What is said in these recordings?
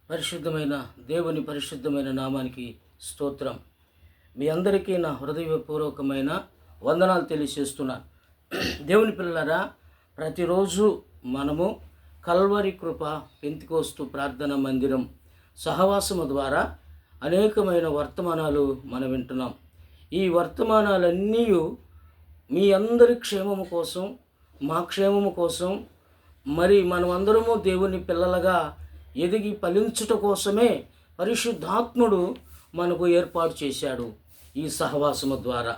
పరిశుద్ధమైన దేవుని పరిశుద్ధమైన నామానికి స్తోత్రం. మీ అందరికీ నా హృదయపూర్వకమైన వందనాలు తెలియజేస్తున్నాను. దేవుని పిల్లలారా, ప్రతిరోజు మనము కల్వరి కృప పెంతికోస్తు ప్రార్థన మందిరం సహవాసము ద్వారా అనేకమైన వర్తమానాలు మనం వింటున్నాం. ఈ వర్తమానాలన్నీ మీ అందరి క్షేమము కోసం, మా క్షేమము కోసం, మరి మనమందరము దేవుని పిల్లలుగా ఎదిగి ఫలించుట కోసమే పరిశుద్ధాత్ముడు మనకు ఏర్పాటు చేశాడు ఈ సహవాసము ద్వారా.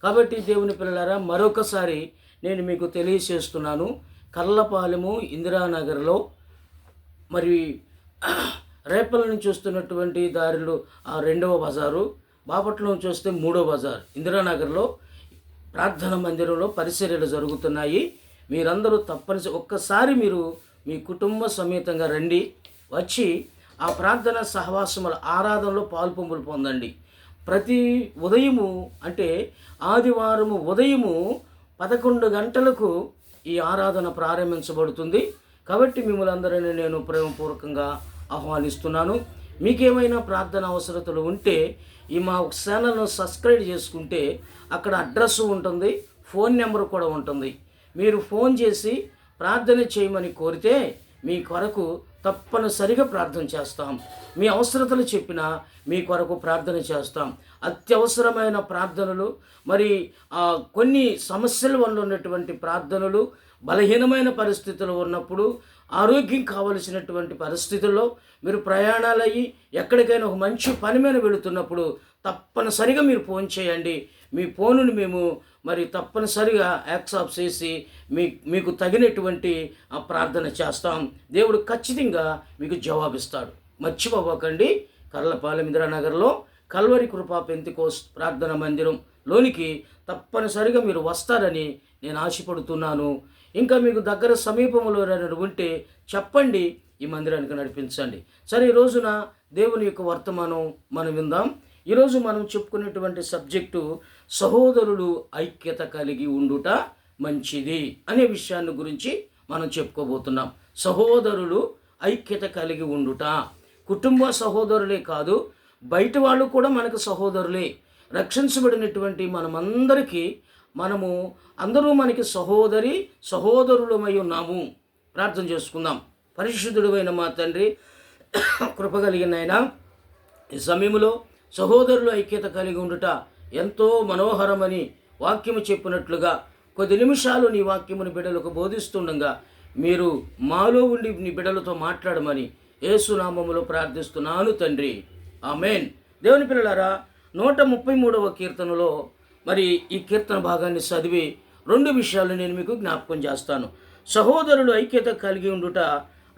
కాబట్టి దేవుని పిల్లలారా, మరొకసారి నేను మీకు తెలియజేస్తున్నాను. కర్లపాలెము ఇందిరానగర్లో, మరి రేపల నుంచి వస్తున్నటువంటి దారిలో ఆ 2వ బజారు, బాపట్ల నుంచి వస్తే 3వ బజార్, ఇందిరానగర్లో ప్రార్థన మందిరంలో పరిచర్యలు జరుగుతున్నాయి. మీరందరూ తప్పనిసరి ఒక్కసారి మీరు మీ కుటుంబ సమేతంగా రండి, వచ్చి ఆ ప్రార్థన సహవాసముల ఆరాధనలో పాల్పొంపులు పొందండి. ప్రతి ఉదయము, అంటే ఆదివారము ఉదయము 11 గంటలకు ఈ ఆరాధన ప్రారంభించబడుతుంది. కాబట్టి మిమ్మల్ని అందరినీ నేను ప్రేమపూర్వకంగా ఆహ్వానిస్తున్నాను. మీకేమైనా ప్రార్థన అవసరతలు ఉంటే ఈ మా ఛానల్ను సబ్స్క్రైబ్ చేసుకుంటే అక్కడ అడ్రస్ ఉంటుంది, ఫోన్ నెంబర్ కూడా ఉంటుంది. మీరు ఫోన్ చేసి ప్రార్థన చేయమని కోరితే మీ కొరకు తప్పనిసరిగా ప్రార్థన చేస్తాం. మీ అవసరతలు చెప్పినా మీ కొరకు ప్రార్థన చేస్తాం. అత్యవసరమైన ప్రార్థనలు, మరి కొన్ని సమస్యల వల్ల ఉన్నటువంటి ప్రార్థనలు, బలహీనమైన పరిస్థితులు ఉన్నప్పుడు, ఆరోగ్యం కావలసినటువంటి పరిస్థితుల్లో, మీరు ప్రయాణాలయ్యి ఎక్కడికైనా ఒక మంచి పని మీద వెళుతున్నప్పుడు తప్పనిసరిగా మీరు ఫోన్ చేయండి. మీ ఫోనుని మేము మరి తప్పనిసరిగా యాక్సెప్ట్ చేసి మీకు తగినటువంటి ప్రార్థన చేస్తాం. దేవుడు ఖచ్చితంగా మీకు జవాబిస్తాడు. మర్చిపోకండి, కర్లపాలెం ఇందిరానగర్లో కల్వరి కృపా పెంతికోస్తు ప్రార్థన మందిరంలోనికి తప్పనిసరిగా మీరు వస్తారని నేను ఆశపడుతున్నాను. ఇంకా మీకు దగ్గర సమీపంలో ఉంటే చెప్పండి, ఈ మందిరానికి నడిపించండి. సరే, ఈ రోజున దేవుని యొక్క వర్తమానం మనం విందాం. ఈరోజు మనం చెప్పుకునేటువంటి సబ్జెక్టు సహోదరులు ఐక్యత కలిగి ఉండుట మంచిది అనే విషయాన్ని గురించి మనం చెప్పుకోబోతున్నాం. సహోదరులు ఐక్యత కలిగి ఉండుట, కుటుంబ సహోదరులే కాదు, బయట వాళ్ళు కూడా మనకు సహోదరులే. రక్షించబడినటువంటి మనమందరికీ అందరూ మనకి సహోదరులమై ఉన్నాము. ప్రార్థన చేసుకుందాం. పరిశుద్ధుడైన మా తండ్రి, కృపగలిగిన ఆయన, ఈ సమయంలో సహోదరులు ఐక్యత కలిగి ఉండుట ఎంతో మనోహరమని వాక్యము చెప్పినట్లుగా కొద్ది నిమిషాలు నీ వాక్యముని బిడ్డలకు బోధిస్తుండగా మీరు మాలో ఉండి నీ బిడ్డలతో మాట్లాడమని యేసునామములో ప్రార్థిస్తున్నాను తండ్రి, ఆమేన్. దేవుని పిల్లలారా, 133వ కీర్తనలో మరి ఈ కీర్తన భాగాన్ని చదివి 2 విషయాలు నేను మీకు జ్ఞాపకం చేస్తాను. సహోదరులు ఐక్యత కలిగి ఉండుట,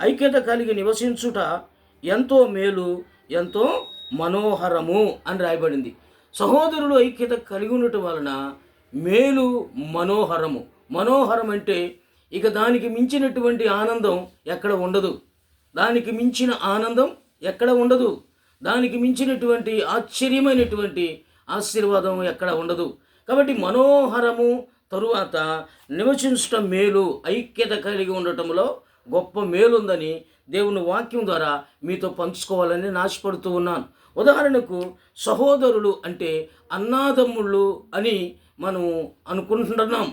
ఐక్యత కలిగి నివసించుట ఎంతో మేలు, ఎంతో మనోహరము అని రాయబడింది. సహోదరులు ఐక్యత కలిగి ఉండటం వలన మేలు, మనోహరము. మనోహరం అంటే ఇక దానికి మించినటువంటి ఆనందం ఎక్కడ ఉండదు. దానికి మించిన ఆనందం ఎక్కడ ఉండదు. దానికి మించినటువంటి ఆశ్చర్యమైనటువంటి ఆశీర్వాదం ఎక్కడ ఉండదు. కాబట్టి మనోహరము, తరువాత నివసించటం మేలు. ఐక్యత కలిగి ఉండటంలో గొప్ప మేలుందని దేవుని వాక్యం ద్వారా మీతో పంచుకోవాలని నాశపడుతూ ఉన్నాను. ఉదాహరణకు, సహోదరులు అంటే అన్నాదమ్ముళ్ళు అని మనం అనుకుంటున్నాం.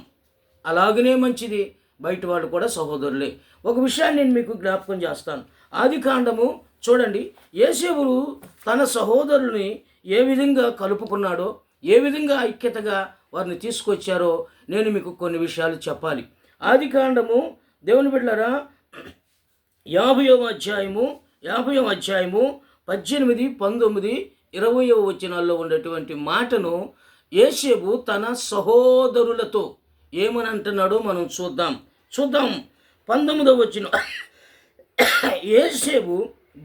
అలాగనే మంచిది, బయట వాళ్ళు కూడా సహోదరులే. ఒక విషయాన్ని నేను మీకు జ్ఞాపకం చేస్తాను. ఆదికాండము చూడండి, యోసేపు తన సహోదరుల్ని ఏ విధంగా కలుపుకున్నాడో, ఏ విధంగా ఐక్యతగా వారిని తీసుకొచ్చారో నేను మీకు కొన్ని విషయాలు చెప్పాలి. ఆదికాండము దేవుని బిడ్డలారా 50వ అధ్యాయము 18, 19, 20 వచనాల్లో ఉన్నటువంటి మాటను యోసేపు తన సహోదరులతో ఏమని అంటున్నాడో మనం చూద్దాం. 19వ వచనం, యోసేపు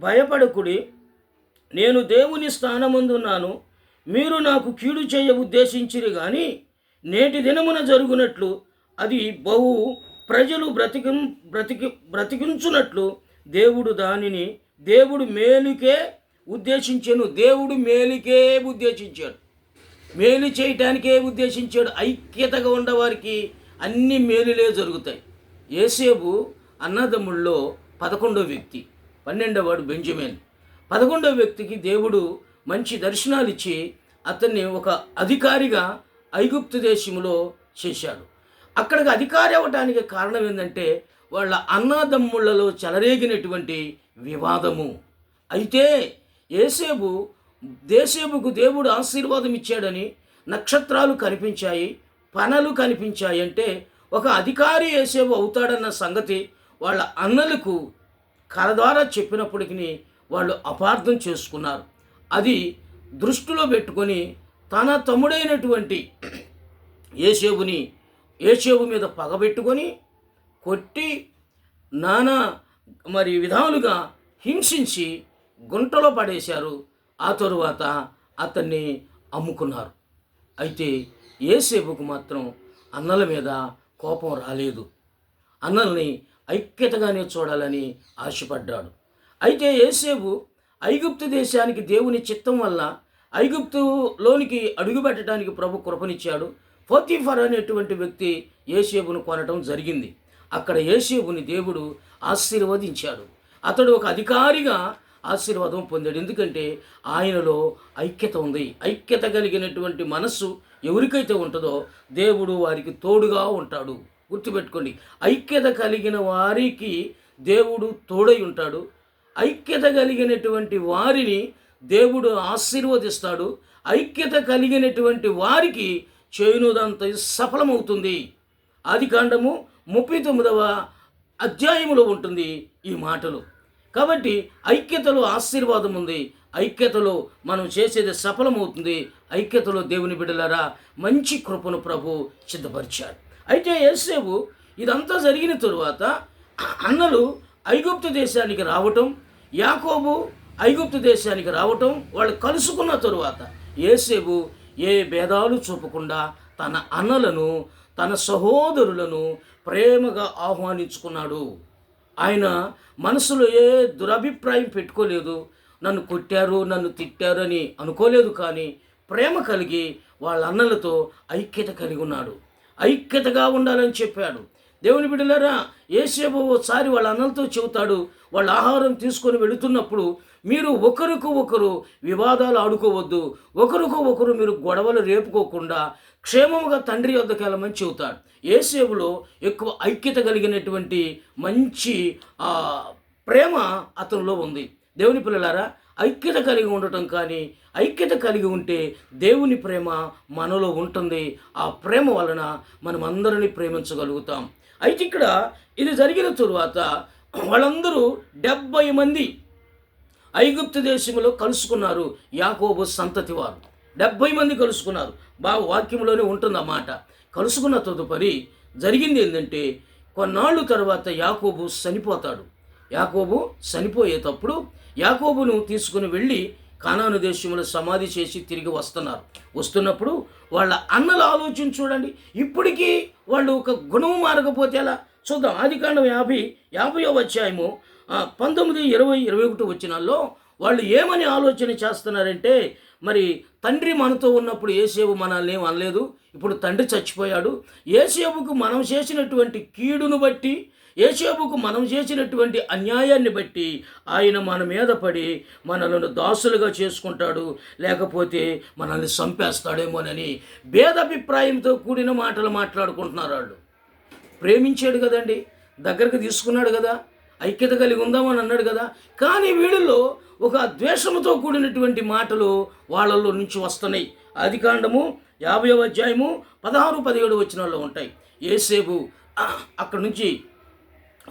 భయపడకుడి, నేను దేవుని స్థానమందున్నాను, మీరు నాకు కీడు చేయ ఉద్దేశించిరి కానీ నేటి దినమున జరుగునట్లు అది బహు ప్రజలు బ్రతికించున్నట్లు దేవుడు మేలుకే ఉద్దేశించాను. దేవుడు మేలుకే ఉద్దేశించాడు, మేలు చేయటానికే ఉద్దేశించాడు. ఐక్యతగా ఉండవారికి అన్ని మేలులే జరుగుతాయి. యోసేపు అన్నదమ్ముల్లో 11వ వ్యక్తి, 12వ వాడు బెంజమిన్. 11వ వ్యక్తికి దేవుడు మంచి దర్శనాలు ఇచ్చి అతన్ని ఒక అధికారిగా ఐగుప్తు దేశంలో చేశాడు. అక్కడికి అధికారి అవ్వడానికి కారణం ఏంటంటే వాళ్ళ అన్నదమ్ముళ్లలో చెలరేగినటువంటి వివాదము. అయితే దేశేబుకు దేవుడు ఆశీర్వాదం ఇచ్చాడని నక్షత్రాలు కనిపించాయి, పనలు కనిపించాయి. అంటే ఒక అధికారి యేసేబు అవుతాడన్న సంగతి వాళ్ళ అన్నలకు కల ద్వారా చెప్పినప్పటికీ వాళ్ళు అపార్థం చేసుకున్నారు. అది దృష్టిలో పెట్టుకొని తన తమ్ముడైనటువంటి యేసేబు మీద పగబెట్టుకొని కొట్టి నానా విధాలుగా హింసించి గుంటలో పడేశారు. ఆ తరువాత అతన్ని అమ్ముకున్నారు. అయితే యేసేబుకు మాత్రం అన్నల మీద కోపం రాలేదు. అన్నల్ని ఐక్యతగానే చూడాలని ఆశపడ్డాడు. అయితే యేసేబు ఐగుప్తు దేశానికి దేవుని చిత్తం వల్ల ఐగుప్తులోనికి అడుగుపెట్టడానికి ప్రభు కృపనిచ్చాడు. పోతీఫర్ అనేటువంటి వ్యక్తి యేసేబును కొనటం జరిగింది. అక్కడ యేసేబుని దేవుడు ఆశీర్వదించాడు. అతడు ఒక అధికారిగా ఆశీర్వాదం పొందాడు. ఎందుకంటే ఆయనలో ఐక్యత ఉంది. ఐక్యత కలిగినటువంటి మనస్సు ఎవరికైతే ఉంటుందో దేవుడు వారికి తోడుగా ఉంటాడు. గుర్తుపెట్టుకోండి, ఐక్యత కలిగిన వారికి దేవుడు తోడై ఉంటాడు. ఐక్యత కలిగినటువంటి వారిని దేవుడు ఆశీర్వదిస్తాడు. ఐక్యత కలిగినటువంటి వారికి చేయునుదంతా సఫలమవుతుంది. ఆదికాండము 39వ అధ్యాయములో ఉంటుంది ఈ మాటలు. కాబట్టి ఐక్యతలో ఆశీర్వాదం ఉంది. ఐక్యతలో మనం చేసేది సఫలమవుతుంది. ఐక్యతలో దేవుని బిడ్డలారా మంచి కృపను ప్రభు సిద్ధపరిచాడు. అయితే యేసేబు ఇదంతా జరిగిన తరువాత అన్నలు ఐగుప్తు దేశానికి రావటం, యాకోబు ఐగుప్తు దేశానికి రావటం, వాళ్ళు కలుసుకున్న తరువాత యేసేబు ఏ భేదాలు చూపకుండా తన అన్నలను, తన సహోదరులను ప్రేమగా ఆహ్వానించుకున్నాడు. ఆయన మనసులో ఏ దురభిప్రాయం పెట్టుకోలేదు. నన్ను కొట్టారు, నన్ను తిట్టారు అని అనుకోలేదు. కానీ ప్రేమ కలిగి వాళ్ళ అన్నలతో ఐక్యత కలిగి ఉన్నాడు. ఐక్యతగా ఉండాలని చెప్పాడు. దేవుని బిడ్డలారా, యేసేబు ఒకసారి వాళ్ళ అన్నలతో చెబుతాడు, వాళ్ళ ఆహారం తీసుకొని వెళుతున్నప్పుడు మీరు ఒకరికి ఒకరు వివాదాలు ఆడుకోవద్దు, ఒకరికి ఒకరు మీరు గొడవలు రేపుకోకుండా క్షేమముగా తండ్రి వద్దకు వెళ్ళమని చెబుతాడు. యేసేబులో ఎక్కువ ఐక్యత కలిగినటువంటి మంచి ప్రేమ అతనిలో ఉంది. దేవుని పిల్లలారా, ఐక్యత కలిగి ఉండటం కానీ ఐక్యత కలిగి ఉంటే దేవుని ప్రేమ మనలో ఉంటుంది. ఆ ప్రేమ వలన మనం అందరినీ ప్రేమించగలుగుతాం. అయితే ఇక్కడ ఇది జరిగిన తరువాత వాళ్ళందరూ 70 మంది ఐగుప్తు దేశంలో కలుసుకున్నారు. యాకోబు సంతతి వారు 70 మంది కలుసుకున్నారు. బాగా వాక్యంలోనే ఉంటుందన్నమాట. కలుసుకున్న తదుపరి జరిగింది ఏంటంటే, కొన్నాళ్ళు తర్వాత యాకోబు చనిపోతాడు. యాకోబు చనిపోయేటప్పుడు యాకోబును తీసుకుని వెళ్ళి కానాను దేశంలో సమాధి చేసి తిరిగి వస్తున్నప్పుడు వాళ్ళ అన్నల ఆలోచన చూడండి. ఇప్పటికీ వాళ్ళు ఒక గుణం మారకపోతే ఎలా చూద్దాం. ఆదికాండం 50వ అధ్యాయము 19, 20, 21 వచనాల్లో వాళ్ళు ఏమని ఆలోచన చేస్తున్నారంటే, మరి తండ్రి మనతో ఉన్నప్పుడు యేసేబు మనల్ని ఏం అనలేదు, ఇప్పుడు తండ్రి చచ్చిపోయాడు. యేసేబుకు మనం చేసినటువంటి కీడును బట్టి, యేసేబుకు మనం చేసినటువంటి అన్యాయాన్ని బట్టి ఆయన మన మీద పడి మనలను దాసులుగా చేసుకుంటాడు, లేకపోతే మనల్ని చంపేస్తాడేమోనని భేదాభిప్రాయంతో కూడిన మాటలు మాట్లాడుకుంటున్నారు. వాళ్ళు ప్రేమించాడు కదండి, దగ్గరకు తీసుకున్నాడు కదా, ఐక్యత కలిగి ఉందామని అన్నాడు కదా. కానీ వీళ్ళలో ఒక ద్వేషముతో కూడినటువంటి మాటలు వాళ్ళలో నుంచి వస్తున్నాయి. ఆదికాండము 50వ అధ్యాయము 16, 17 వచనాల్లో ఉంటాయి. యేసేబు అక్కడి నుంచి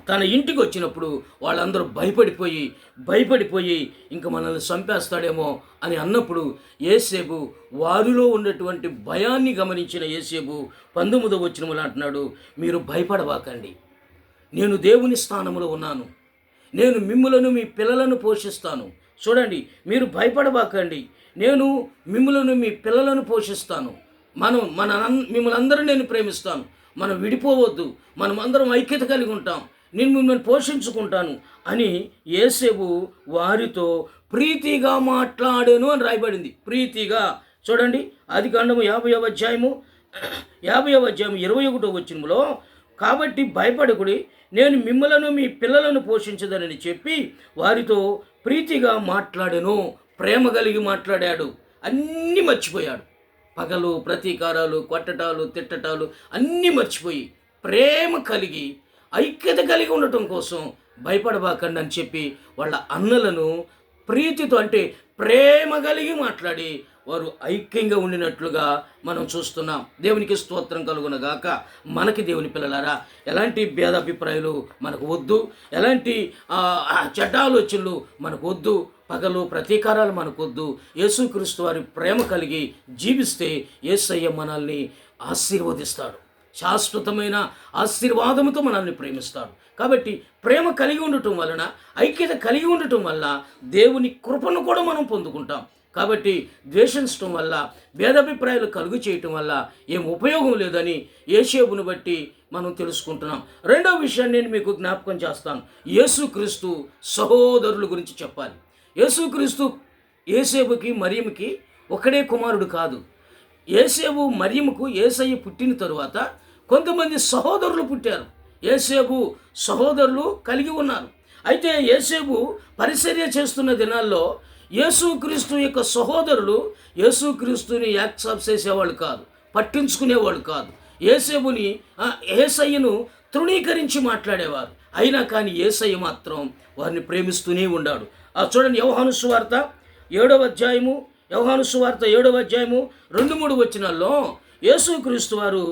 తన ఇంటికి వచ్చినప్పుడు వాళ్ళందరూ భయపడిపోయి ఇంక మనల్ని చంపేస్తాడేమో అని అన్నప్పుడు యేసేబు వారిలో ఉన్నటువంటి భయాన్ని గమనించిన యేసేబు 19వ వచనములో అంటున్నాడు, మీరు భయపడబాకండి, నేను దేవుని స్థానంలో ఉన్నాను, నేను మిమ్ములను మీ పిల్లలను పోషిస్తాను. చూడండి, మీరు భయపడబాకండి, నేను మిమ్ములను మీ పిల్లలను పోషిస్తాను, మిమ్మల్ని అందరూ నేను ప్రేమిస్తాను, మనం విడిపోవద్దు, మనం అందరం ఐక్యత కలిగి ఉంటాం, నేను మిమ్మల్ని పోషించుకుంటాను అని యేసేబు వారితో ప్రీతిగా మాట్లాడాను అని రాయబడింది. ప్రీతిగా చూడండి, ఆదికాండము 50వ అధ్యాయము 21వ వచనములో కాబట్టి భయపడకుడి, నేను మిమ్మలను మీ పిల్లలను పోషించదనని చెప్పి వారితో ప్రీతిగా మాట్లాడెను. ప్రేమ కలిగి మాట్లాడాడు. అన్నీ మర్చిపోయాడు. పగలు, ప్రతీకారాలు, కొట్టటాలు, తిట్టటాలు అన్నీ మర్చిపోయి ప్రేమ కలిగి ఐక్యత కలిగి ఉండటం కోసం భయపడబాకండి అని చెప్పి వాళ్ళ అన్నలను ప్రీతితో, అంటే ప్రేమ కలిగి మాట్లాడి వారు ఐక్యంగా ఉండినట్లుగా మనం చూస్తున్నాం. దేవునికి స్తోత్రం కలుగునగాక. మనకి దేవుని పిల్లలారా ఎలాంటి భేదాభిప్రాయాలు మనకు వద్దు, ఎలాంటి చెడ్డ ఆలోచనలు మనకు వద్దు, పగలు ప్రతీకారాలు మనకొద్దు. యేసుక్రీస్తు వారి ప్రేమ కలిగి జీవిస్తే యేసయ్య మనల్ని ఆశీర్వదిస్తాడు. శాశ్వతమైన ఆశీర్వాదముతో మనల్ని ప్రేమిస్తాడు. కాబట్టి ప్రేమ కలిగి ఉండటం వలన, ఐక్యత కలిగి ఉండటం వల్ల దేవుని కృపను కూడా మనం పొందుకుంటాం. కాబట్టి ద్వేషించడం వల్ల, భేదాభిప్రాయాలు కలుగు చేయటం వల్ల ఏం ఉపయోగం లేదని యేషేబును బట్టి మనం తెలుసుకుంటున్నాం. రెండవ విషయాన్ని నేను మీకు జ్ఞాపకం చేస్తాను. యేసుక్రీస్తు సహోదరుల గురించి చెప్పాలి. యేసుక్రీస్తు యేసేబుకి మరియముకి ఒకడే కుమారుడు కాదు. యేసేబు మరియముకు యేసయ్య పుట్టిన తరువాత కొంతమంది సహోదరులు పుట్టారు. యేసేబు సహోదరులు కలిగి ఉన్నారు. అయితే యేసేబు పరిచర్య చేస్తున్న దినాల్లో యేసుక్రీస్తు యొక్క సహోదరులు యేసుక్రీస్తుని యాక్సెప్ట్ చేసేవాళ్ళు కాదు, పట్టించుకునేవాళ్ళు కాదు. యేసేబుని, యేసయ్యను తృణీకరించి మాట్లాడేవారు. అయినా కానీ యేసయ్య మాత్రం వారిని ప్రేమిస్తూనే ఉన్నాడు. చూడండి, యోహాను సువార్త 7వ అధ్యాయము 2-3 వచనాల్లో యేసుక్రీస్తు వారు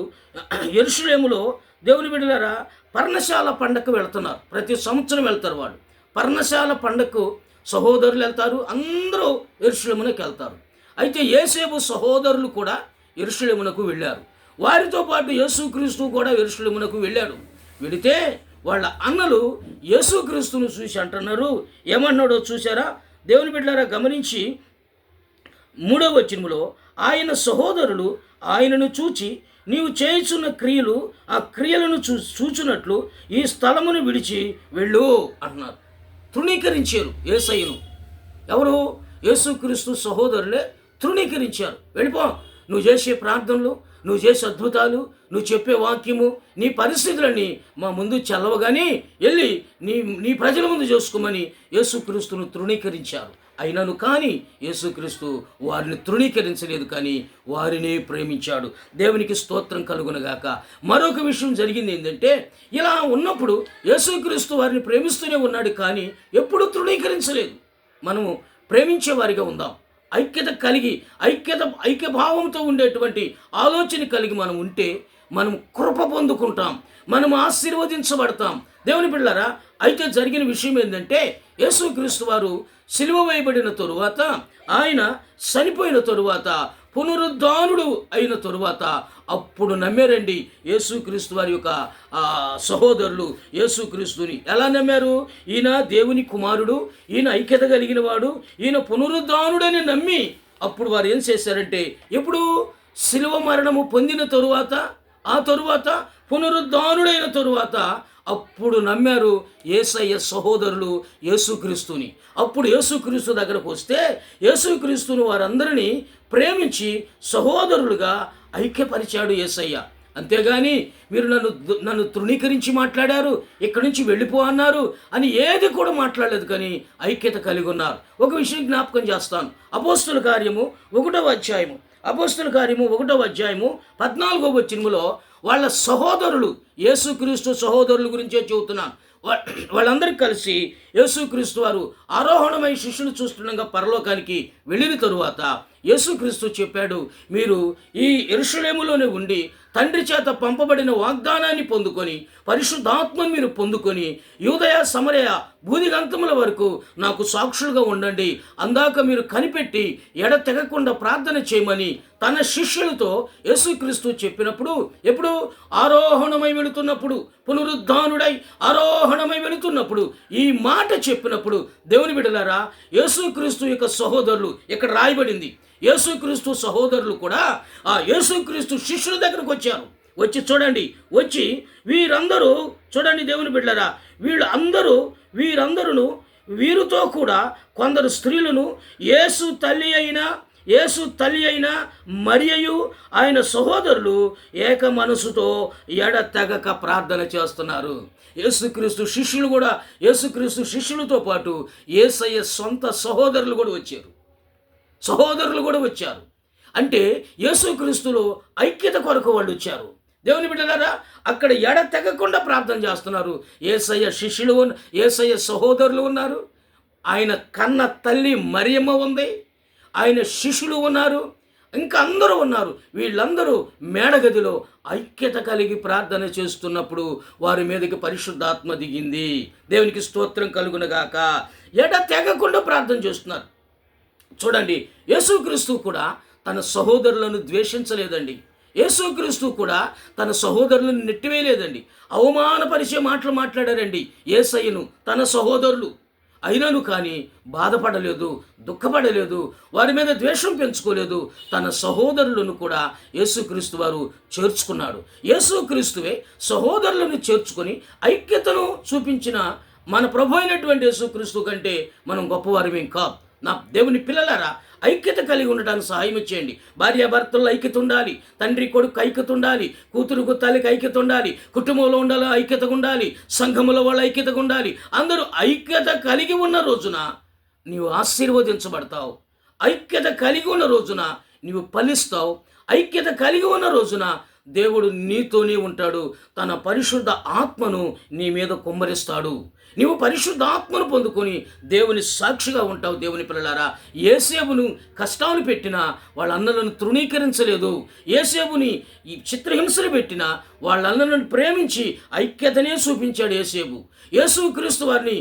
యెరూషలేములో దేవుని బిడ్డలారా పర్ణశాల పండగకు వెళ్తున్నారు. ప్రతి సంవత్సరం వెళ్తారు వాళ్ళు. పర్ణశాల పండగకు సహోదరులు వెళ్తారు, అందరూ యెరూషలేమునకు వెళ్తారు. అయితే యేసేబు సహోదరులు కూడా యెరూషలేమునకు వెళ్ళారు. వారితో పాటు యేసుక్రీస్తు కూడా యెరూషలేమునకు వెళ్ళాడు. వెళితే వాళ్ళ అన్నలు యేసుక్రీస్తును చూసి అంటున్నారు, ఏమన్నాడో చూసారా? దేవుని బిడ్డలారా గమనించి 3వ వచనములో ఆయన సహోదరులు ఆయనను చూచి నీవు చేయుచున్న క్రియలు ఆ క్రియలను చూచున్నట్లు ఈ స్థలమును విడిచి వెళ్ళు అంటున్నారు. తృణీకరించారు యేసయ్యను. ఎవరు? యేసుక్రీస్తు సహోదరులే తృణీకరించారు. వెళ్ళిపో, నువ్వు చేసే ప్రార్థనలు, నువ్వు చేసే అద్భుతాలు, నువ్వు చెప్పే వాక్యము, నీ పరిస్థితులన్నీ మా ముందు చల్లవగానే వెళ్ళి నీ ప్రజల ముందు చేసుకోమని యేసుక్రీస్తును తృణీకరించారు. అయినను కానీ యేసుక్రీస్తు వారిని తృణీకరించలేదు, కానీ వారిని ప్రేమించాడు. దేవునికి స్తోత్రం కలుగునగాక. మరొక విషయం జరిగింది ఏంటంటే, ఇలా ఉన్నప్పుడు యేసుక్రీస్తు వారిని ప్రేమిస్తూనే ఉన్నాడు, కానీ ఎప్పుడూ తృణీకరించలేదు. మనము ప్రేమించే వారిగా ఉందాం. ఐక్యత కలిగి ఐక్యభావంతో ఉండేటువంటి ఆలోచన కలిగి మనం ఉంటే మనం కృప పొందుకుంటాం, మనం ఆశీర్వదించబడతాం. దేవుని బిడ్డలారా, అయితే జరిగిన విషయం ఏంటంటే, యేసుక్రీస్తు వారు సిలువ వేయబడిన తరువాత, ఆయన చనిపోయిన తరువాత, పునరుద్ధానుడు అయిన తరువాత అప్పుడు నమ్మారండి యేసుక్రీస్తు వారి యొక్క సహోదరులు యేసుక్రీస్తుని. ఎలా నమ్మారు? ఈయన దేవుని కుమారుడు, ఈయన ఐక్యత కలిగిన వాడు, ఈయన పునరుద్ధానుడని నమ్మి అప్పుడు వారు ఏం చేశారంటే, ఎప్పుడు సిలువ మరణము పొందిన తరువాత, ఆ తరువాత పునరుద్ధానుడైన తరువాత అప్పుడు నమ్మారు యేసయ్య సహోదరులు యేసుక్రీస్తుని. అప్పుడు యేసుక్రీస్తు దగ్గరకు వస్తే యేసుక్రీస్తును వారందరినీ ప్రేమించి సహోదరులుగా ఐక్యపరిచాడు యేసయ్య. అంతేగాని మీరు నన్ను తృణీకరించి మాట్లాడారు, ఇక్కడి నుంచి వెళ్ళిపో అన్నారు అని ఏది కూడా మాట్లాడలేదు, కానీ ఐక్యత కలిగి ఉన్నారు. ఒక విషయం జ్ఞాపకం చేస్తాను. అపోస్తుల కార్యము 1వ అధ్యాయము 14వ వచనములో వాళ్ళ సహోదరులు, యేసుక్రీస్తు సహోదరుల గురించే చెబుతున్నాను. వాళ్ళందరూ కలిసి యేసుక్రీస్తు వారు ఆరోహణమై శిష్యులు చూస్తుండగా పరలోకానికి వెళ్ళిన తరువాత యేసుక్రీస్తు చెప్పాడు, మీరు ఈ యెరూషలేములోనే ఉండి తండ్రి చేత పంపబడిన వాగ్దానాన్ని పొందుకొని, పరిశుద్ధాత్మను మీరు పొందుకొని, యూదయ సమరయ భూదిగంతముల వరకు నాకు సాక్షులుగా ఉండండి. అందాక మీరు కనిపెట్టి ఎడతెగకుండా ప్రార్థన చేయమని తన శిష్యులతో యేసుక్రీస్తు చెప్పినప్పుడు, ఎప్పుడు? ఆరోహణమై వెళుతున్నప్పుడు, పునరుద్ధానుడై ఆరోహణమై వెళుతున్నప్పుడు ఈ మాట చెప్పినప్పుడు, దేవుని బిడ్డలారా, యేసుక్రీస్తు యొక్క సహోదరులు ఇక్కడ రాయబడింది. యేసుక్రీస్తు సహోదరులు కూడా ఆ యేసుక్రీస్తు శిష్యుల దగ్గరకు వచ్చారు. వచ్చి చూడండి, వచ్చి వీరందరూ చూడండి దేవుని బిడ్డలారా, వీరందరూ వీరితో కూడా కొందరు స్త్రీలను, యేసు తల్లి అయిన యేసు తల్లి అయిన మరియయు ఆయన సహోదరులు ఏక మనసుతో ఎడతెగక ప్రార్థన చేస్తున్నారు. యేసుక్రీస్తు శిష్యులు కూడా, యేసుక్రీస్తు శిష్యులతో పాటు యేసయ్య సొంత సహోదరులు కూడా వచ్చారు. అంటే యేసుక్రీస్తులో ఐక్యత కొరకు వాళ్ళు వచ్చారు. దేవుని బిడ్డలారా, అక్కడ ఎడతెగకుండా ప్రార్థన చేస్తున్నారు. యేసయ్య శిష్యులు, యేసయ్య సహోదరులు ఉన్నారు, ఆయన కన్న తల్లి మరియమ్మ ఉంది, ఆయన శిష్యులు ఉన్నారు, ఇంకా అందరూ ఉన్నారు. వీళ్ళందరూ మేడగదిలో ఐక్యత కలిగి ప్రార్థన చేస్తున్నప్పుడు వారి మీదకి పరిశుద్ధాత్మ దిగింది. దేవునికి స్తోత్రం కలుగునగాక. ఎడతెగకుండా ప్రార్థన చేస్తున్నారు. చూడండి, యేసుక్రీస్తు కూడా తన సహోదరులను ద్వేషించలేదండి. యేసుక్రీస్తు కూడా తన సహోదరులను నెట్టివేయలేదండి. అవమానపరిచే మాటలు మాట్లాడారండి యేసయ్యను తన సహోదరులు. అయినను కానీ బాధపడలేదు, దుఃఖపడలేదు, వారి మీద ద్వేషం పెంచుకోలేదు. తన సహోదరులను కూడా యేసుక్రీస్తు వారు చేర్చుకున్నాడు. యేసుక్రీస్తువే సహోదరులను చేర్చుకొని ఐక్యతను చూపించిన మన ప్రభు అయినటువంటి యేసుక్రీస్తు కంటే మనం గొప్పవారిమేం కాదు. నా దేవుని పిల్లలారా, ఐక్యత కలిగి ఉండడానికి సహాయం ఇచ్చేయండి. భార్యాభర్తల్లో ఐక్యత ఉండాలి, తండ్రి కొడుకు ఐక్యత ఉండాలి, కూతురు గుత్తాలికి ఐక్యత ఉండాలి, కుటుంబంలో ఉండాలి ఐక్యతగా ఉండాలి, సంఘములో వాళ్ళు ఐక్యతగా ఉండాలి. అందరూ ఐక్యత కలిగి ఉన్న రోజున నీవు ఆశీర్వదించబడతావు. ఐక్యత కలిగి ఉన్న రోజున నీవు ఫలిస్తావు. ఐక్యత కలిగి ఉన్న రోజున దేవుడు నీతోనే ఉంటాడు. తన పరిశుద్ధ ఆత్మను నీ మీద కుమ్మరిస్తాడు. నీవు పరిశుద్ధ ఆత్మను పొందుకొని దేవుని సాక్షిగా ఉంటావు. దేవుని పిల్లలారా, యేసేపును కష్టాలు పెట్టినా వాళ్ళ అన్నలను తృణీకరించలేదు. యేసేపుని ఈ చిత్రహింసలు పెట్టినా వాళ్ళ అన్నలను ప్రేమించి ఐక్యతనే చూపించాడు యేసేపు. యేసుక్రీస్తు వారిని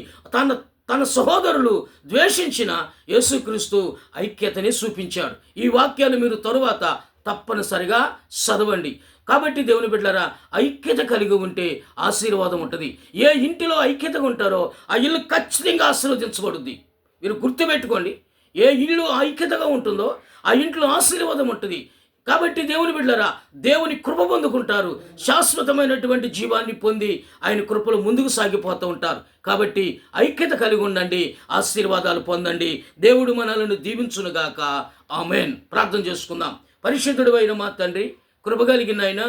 తన సహోదరులు ద్వేషించిన యేసుక్రీస్తు ఐక్యతనే చూపించాడు. ఈ వాక్యాలు మీరు తరువాత తప్పనిసరిగా చదవండి. కాబట్టి దేవుని బిడ్డలారా, ఐక్యత కలిగి ఉంటే ఆశీర్వాదం ఉంటుంది. ఏ ఇంటిలో ఐక్యతగా ఉంటారో ఆ ఇల్లు ఖచ్చితంగా ఆశీర్వదించబడుద్ది. మీరు గుర్తుపెట్టుకోండి, ఏ ఇల్లు ఐక్యతగా ఉంటుందో ఆ ఇంట్లో ఆశీర్వాదం ఉంటుంది. కాబట్టి దేవుని బిడ్డలారా, దేవుని కృప పొందుకుంటారు. శాశ్వతమైనటువంటి జీవాన్ని పొంది ఆయన కృపలో ముందుకు సాగిపోతూ ఉంటారు. కాబట్టి ఐక్యత కలిగి ఉండండి, ఆశీర్వాదాలు పొందండి. దేవుడు మనలను దీవించునుగాక. ఆమేన్. ప్రార్థన చేసుకుందాం. పరిశుద్ధుడు అయిన మా తండ్రి, కృప కలిగిన ఆయన,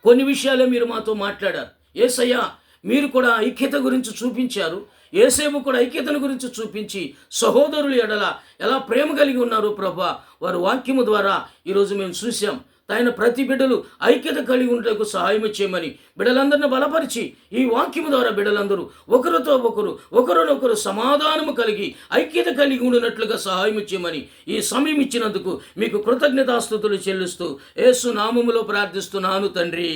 కొన్ని విషయాలే మీరు మాతో మాట్లాడారు. యేసయ్య, మీరు కూడా ఐక్యత గురించి చూపించారు. యేసేపు కూడా ఐక్యతను గురించి చూపించి సహోదరుల ఎడల ఎలా ప్రేమ కలిగి ఉన్నారు ప్రభువా, వారు వాక్యము ద్వారా ఈరోజు మేము చూసాం. ఆయన ప్రతి బిడ్డలు ఐక్యత కలిగి ఉండేందుకు సహాయం చేయమని బిడ్డలందరినీ బలపరిచి ఈ వాక్యము ద్వారా బిడ్డలందరూ ఒకరితో ఒకరినొకరు సమాధానము కలిగి ఐక్యత కలిగి ఉండినట్లుగా సహాయం చేయమని ఈ సమయం ఇచ్చినందుకు మీకు కృతజ్ఞతాస్తుతులు చెల్లిస్తూ యేసు నామములో ప్రార్థిస్తున్నాను తండ్రి.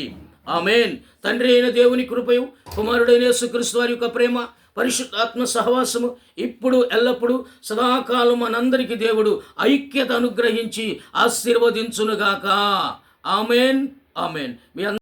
ఆమేన్. తండ్రి అయిన దేవుని కృపయు, కుమారుడైన యేసుక్రీస్తు వారి యొక్క ప్రేమ, పరిశుద్ధాత్మ సహవాసము ఇప్పుడు ఎల్లప్పుడూ సదాకాలం మనందరికీ దేవుడు ఐక్యత అనుగ్రహించి ఆశీర్వదించునుగాక. ఆమేన్. ఆమేన్. మీ